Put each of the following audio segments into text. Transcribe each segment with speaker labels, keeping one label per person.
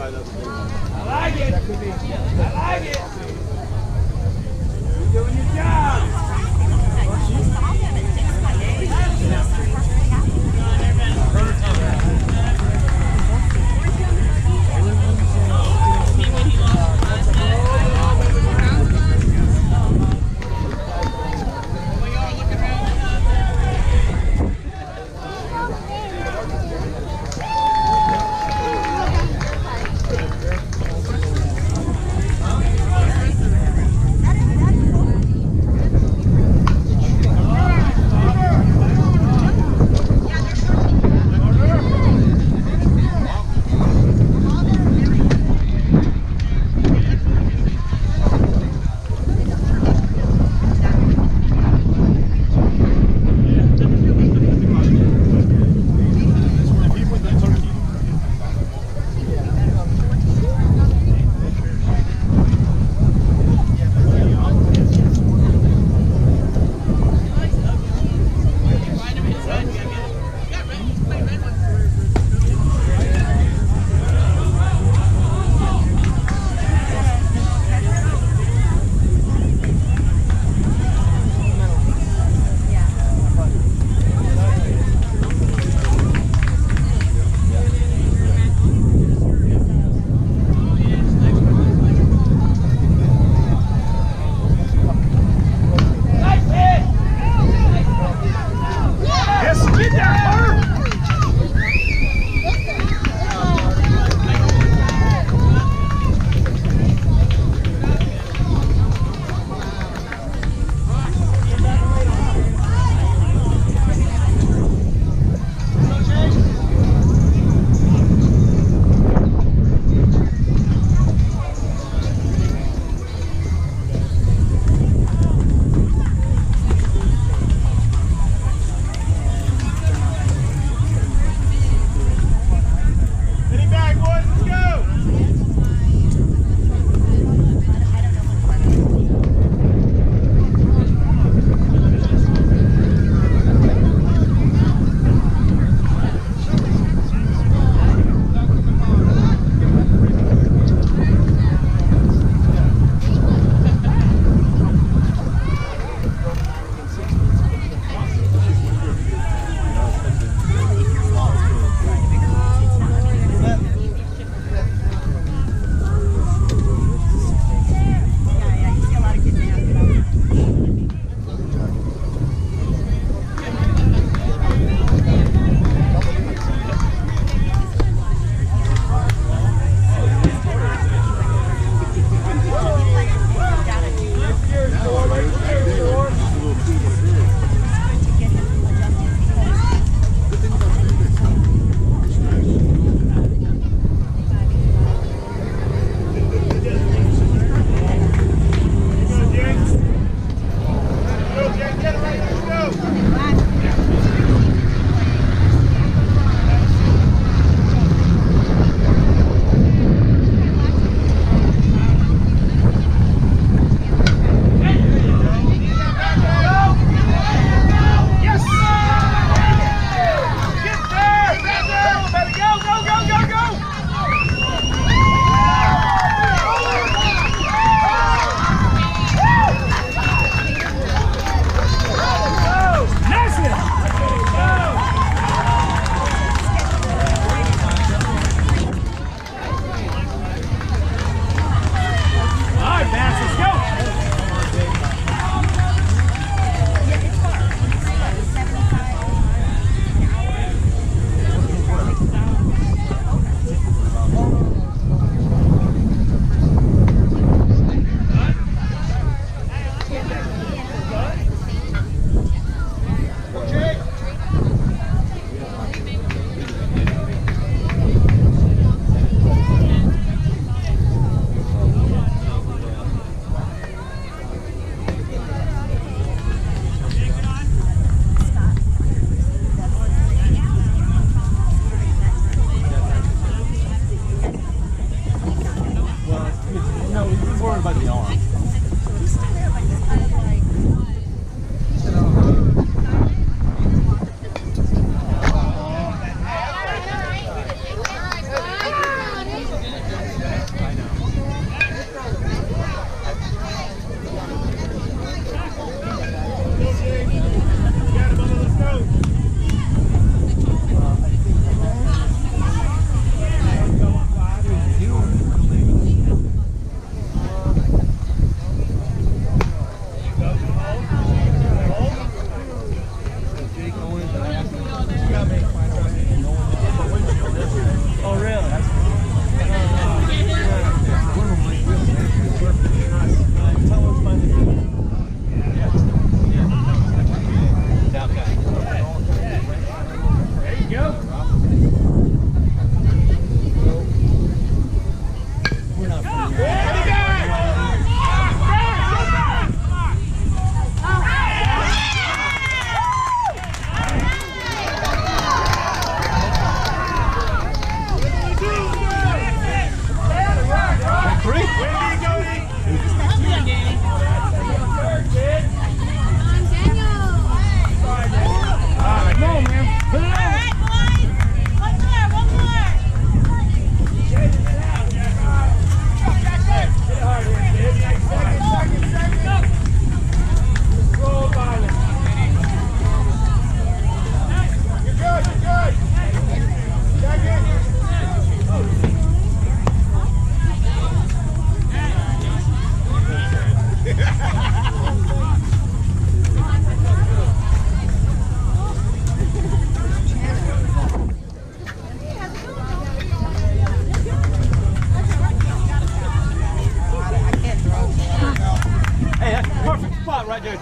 Speaker 1: I like it. I like it. You're doing your job.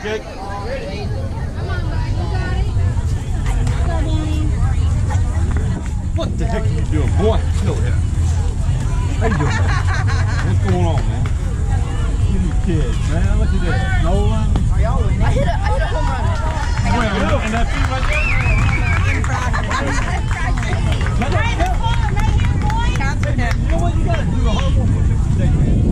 Speaker 2: Jake.
Speaker 3: Come on, bud. You got it. Go, Danny.
Speaker 2: What the heck are you doing, boy? Chill here. How you doing, man? What's going on, man? Look at these kids, man. Look at that. Nolan.
Speaker 4: I hit a home run.
Speaker 2: Where? And that feet right there?
Speaker 3: Right in the corner, right here, boy.
Speaker 2: You know what? You gotta do a hard one for 50 seconds.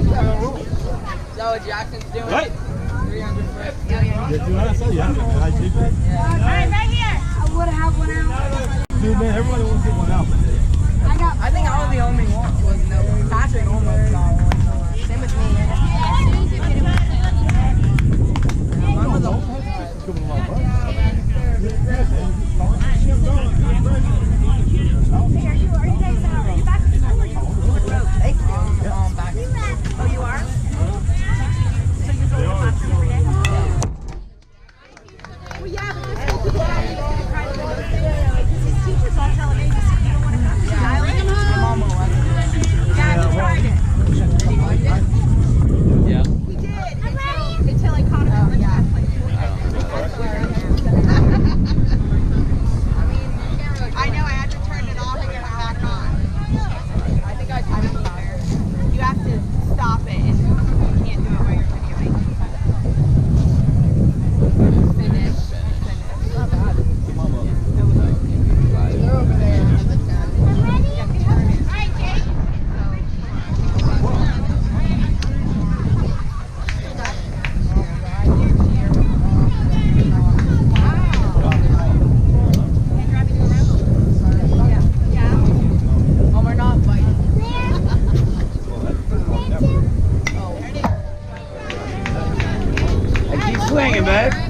Speaker 4: Is that what Jackson's doing?
Speaker 2: Right.
Speaker 4: 300 foot.
Speaker 2: Yeah, dude, I saw you. I did that.
Speaker 3: All right, right here. I would have one out.
Speaker 2: Dude, man, everybody wants to get one out, man.
Speaker 4: I think I was the only one. No, Patrick almost got one. Same with me. Mine was a
Speaker 3: Are you guys are you back to school?
Speaker 4: thank you. Back.
Speaker 3: Oh, you are? So you go to the classroom every day? Well, yeah, but his teachers all telling him you don't want to come. Should I let him
Speaker 4: My
Speaker 3: home?
Speaker 4: mama was.
Speaker 3: Yeah, he tried it.
Speaker 4: Yeah.
Speaker 3: He did. Until I caught him.
Speaker 4: Oh, yeah.
Speaker 5: I know, I had to turn it off and get it back on.
Speaker 4: I think I timed it there.
Speaker 5: You have to stop it and you can't do it while you're videoing.
Speaker 4: Finish. Not bad. They're over there in the tent.
Speaker 5: You have to turn it.
Speaker 3: All right, Jake.
Speaker 4: Oh, we're not fighting.
Speaker 1: Keep swinging, babe.